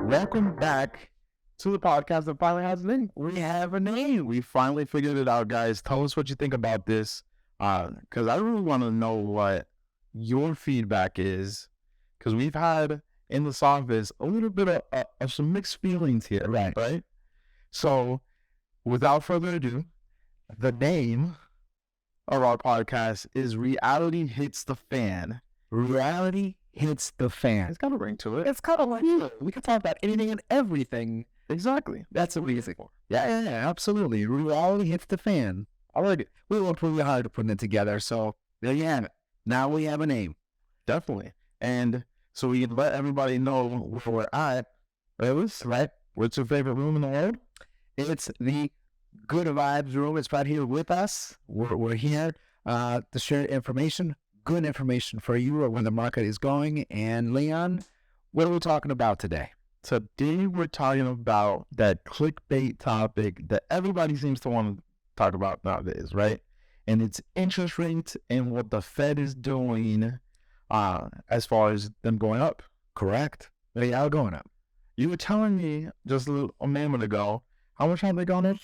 Welcome back to the podcast that finally has a name. We have a name. We finally figured it out, guys. Tell us what you think about this, because I really want to know what your feedback is, because we've had in this office a little bit of some mixed feelings here, right? So, without further ado, the name of our podcast is Reality Hits the Fan. Reality hits the fan. It's got a ring to it. It's kind of like, we can talk about anything and everything. Exactly. That's what we think. Yeah, absolutely. Reality hits the fan. I like it. We worked really hard to put it together. So there you have it. Now we have a name. Definitely. And so we can let everybody know where we're at. Right? What's your favorite room in the world? It's the Good Vibes Room. It's right here with us. We're here to share information, good information for you or when the market is going. And Leon, what are we talking about today? Today we're talking about that clickbait topic that everybody seems to want to talk about nowadays, right? And it's interest rates and what the Fed is doing as far as them going up. Correct. They are going up. You were telling me just a moment ago, how much have they gone up?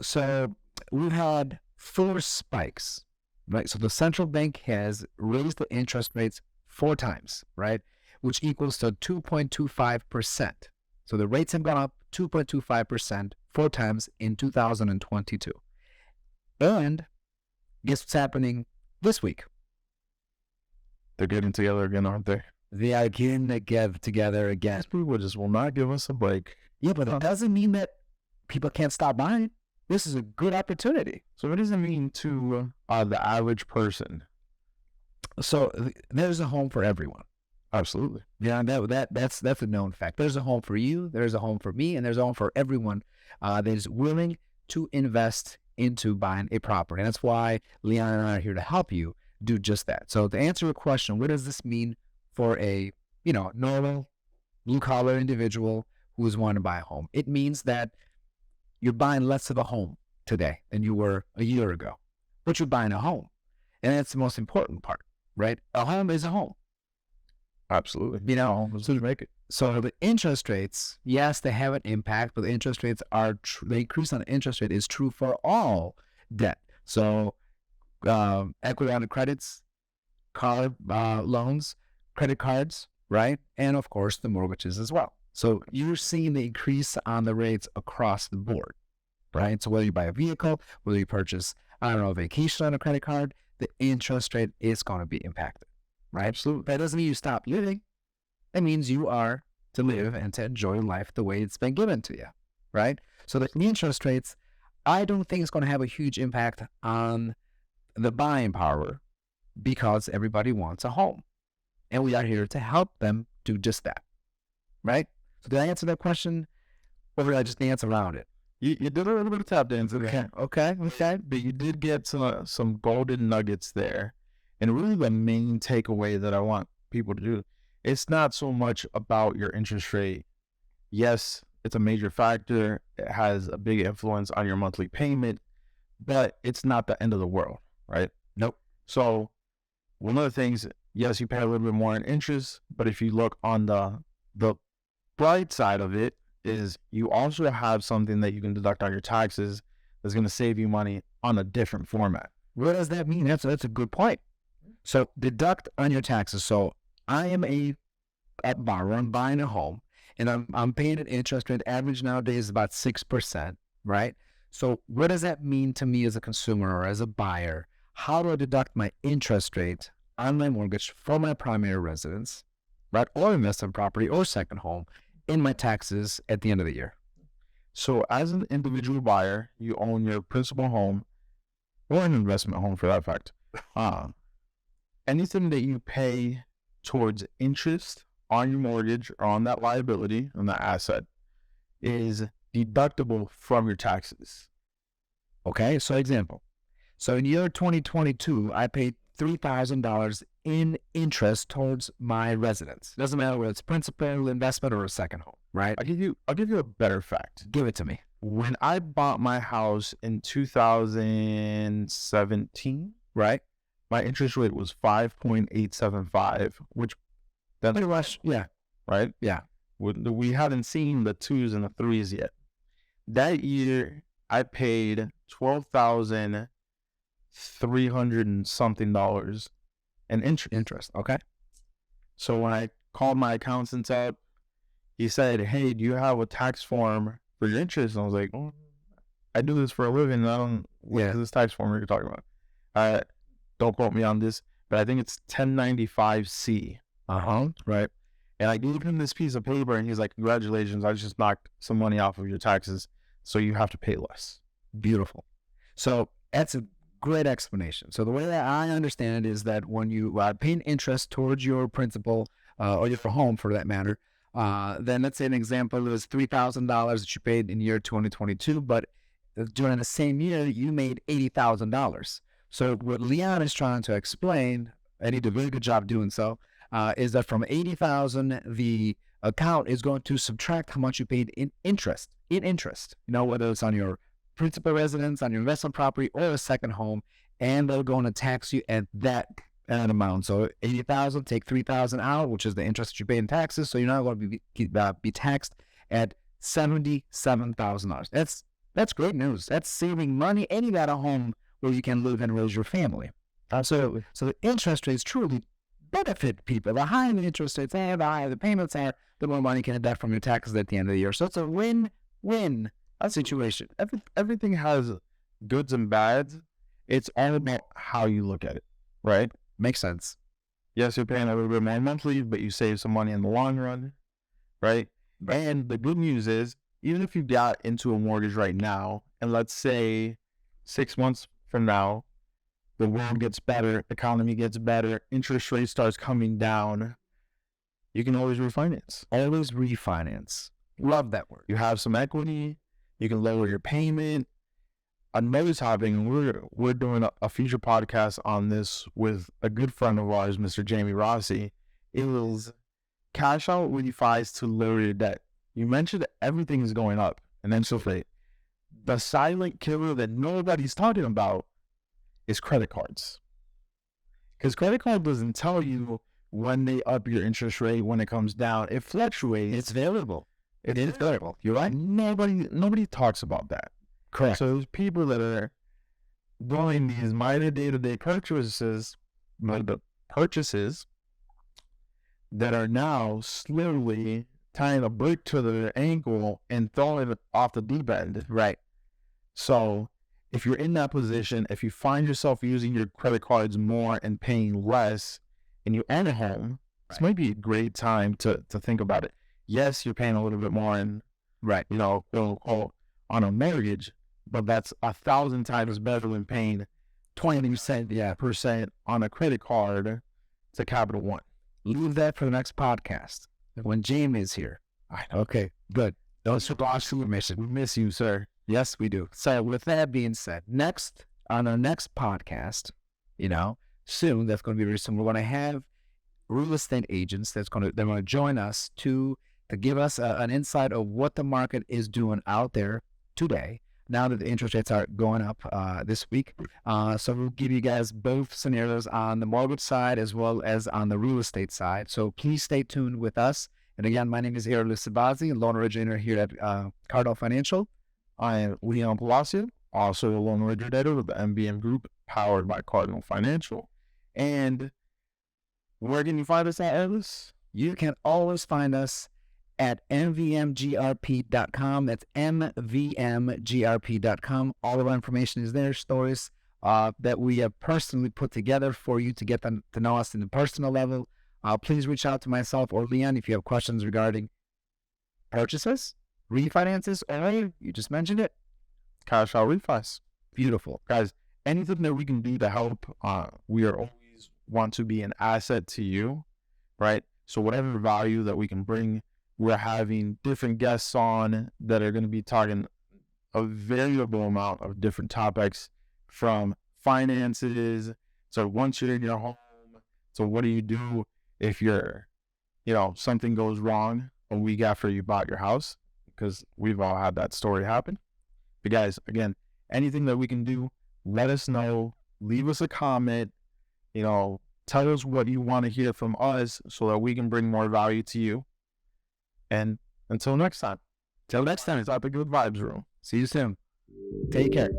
So we've had 4 spikes, right? So the central bank has raised the interest rates 4 times, right? Which equals to 2.25%. So the rates have gone up 2.25% 4 times in 2022. And guess what's happening this week? They're getting together again, aren't they? They are getting together again. These people just will not give us a break. Yeah, but it doesn't mean that people can't stop buying. This is a good opportunity. So what does it mean to the average person? So there's a home for everyone. Absolutely. Yeah, that's a known fact. There's a home for you, there's a home for me, and there's a home for everyone that is willing to invest into buying a property. And that's why Leon and I are here to help you do just that. So to answer your question, what does this mean for a normal blue-collar individual who is wanting to buy a home? It means that you're buying less of a home today than you were a year ago. But you're buying a home. And that's the most important part, right? A home is a home. Absolutely. So the interest rates, yes, they have an impact, but the interest rates the increase on the interest rate is true for all debt. So equity on the credits, car loans, credit cards, right? And of course, the mortgages as well. So you're seeing the increase on the rates across the board, right? So whether you buy a vehicle, whether you purchase, a vacation on a credit card, the interest rate is going to be impacted, right? Absolutely. That doesn't mean you stop living. That means you are to live and to enjoy life the way it's been given to you, right? So the interest rates, I don't think it's going to have a huge impact on the buying power because everybody wants a home. And we are here to help them do just that, right? So did I answer that question, or did I just dance around it? You did a little bit of tap dancing there. Okay. But you did get some golden nuggets there. And really the main takeaway that I want people to do, it's not so much about your interest rate. Yes, it's a major factor. It has a big influence on your monthly payment, but it's not the end of the world, right? Nope. So one of the things, yes, you pay a little bit more in interest, but if you look on the bright side of it, is you also have something that you can deduct on your taxes that's going to save you money on a different format. What does that mean? That's a good point. So deduct on your taxes. So I am a borrower. I'm buying a home, and I'm paying an interest rate. Average nowadays is about 6%, right? So what does that mean to me as a consumer or as a buyer? How do I deduct my interest rate on my mortgage for my primary residence, right, or investment property or second home in my taxes at the end of the year? So as an individual buyer, you own your principal home or an investment home for that fact. Anything that you pay towards interest on your mortgage or on that liability, on that asset, is deductible from your taxes. Okay, so example. So in year 2022, I paid $3,000 in interest towards my residence. Doesn't matter whether it's principal, investment, or a second home, right? I'll give you a better fact. Give it to me. when I bought my house in 2017, Right. my interest rate was 5.875, which that's Pretty much. Yeah. right. Yeah. We hadn't seen the twos and the threes yet. That year, I paid $12,300 and something in interest. Okay. So when I called my accountant up, he said, "Hey, do you have a tax form for your interest?" And I was like, "Oh, I do this for a living. I don't. What is this tax form you're talking about?" Don't quote me on this, but I think it's 1095-C. Right. And I gave him this piece of paper, and he's like, "Congratulations, I just knocked some money off of your taxes, so you have to pay less." Beautiful. So that's a great explanation. So the way that I understand it is that when you pay an interest towards your principal or your home for that matter, then let's say an example is $3,000 that you paid in year 2022, but during the same year you made $80,000. So what Leon is trying to explain, and he did a very good job doing so, is that from 80,000, the account is going to subtract how much you paid in interest. Whether it's on your principal residence, on your investment property, or a second home, and they're going to tax you at that amount. So 80,000, take 3,000 out, which is the interest that you pay in taxes. So you're not going to be taxed at $77,000. That's great news. That's saving money, and you got a home where you can live and raise your family. Absolutely. So the interest rates truly benefit people. The higher the interest rates are, the higher the payments are, the more money you can deduct from your taxes at the end of the year. So it's a win-win situation. Everything has goods and bads. It's all about how you look at it, right? Makes sense. Yes, you're paying a little bit more monthly, but you save some money in the long run, right? And the good news is, even if you got into a mortgage right now, and let's say 6 months from now, the world gets better, economy gets better, interest rate starts coming down, you can always refinance. Always refinance. Love that word. You have some equity. You can lower your payment. Another topic, and we're doing a future podcast on this with a good friend of ours, Mr. Jamie Rossi. It was cash out refis to lower your debt. You mentioned everything is going up, and then so the silent killer that nobody's talking about is credit cards. Because credit card doesn't tell you when they up your interest rate, when it comes down. It fluctuates. It's variable. It is variable. You're right. Nobody talks about that. Correct. So there's people that are doing these minor day-to-day purchases, that are now slowly tying a brake to their ankle and throwing it off the deep end. Right. So if you're in that position, if you find yourself using your credit cards more and paying less, and you own a home, this might be a great time to think about it. Yes, you're paying a little bit more in, right, quote unquote, on a mortgage, but that's 1,000 times better than paying 20% on a credit card to Capital One. Leave that for the next podcast when Jamie is here. I know. Okay, good. Those are awesome information. We miss you, sir. Yes, we do. So with that being said, on our next podcast, soon, that's going to be very soon, we're going to have real estate agents they're going to join us to give us an insight of what the market is doing out there today, now that the interest rates are going up this week. So we'll give you guys both scenarios on the mortgage side as well as on the real estate side. So please stay tuned with us. And again, my name is Errol Sabazi, loan originator here at Cardinal Financial. I am Leon Palacio, also a loan originator with the MBM Group, powered by Cardinal Financial. And where can you find us at, Ellis? You can always find us at mvmgrp.com. That's mvmgrp.com. All of our information is there, stories that we have personally put together for you to get them to know us in the personal level. Please reach out to myself or Leon if you have questions regarding purchases, refinances, or you just mentioned it, cash out refis. Beautiful. Guys, anything that we can do to help, we are always want to be an asset to you, right? So whatever value that we can bring, we're having different guests on that are going to be talking a variable amount of different topics, from finances. So once you're in your home, so what do you do if something goes wrong a week after you bought your house? Because we've all had that story happen. But guys, again, anything that we can do, let us know. Leave us a comment. Tell us what you want to hear from us so that we can bring more value to you. And until next time. Till next time, It's Epic Good Vibes Room. see you soon. Take care.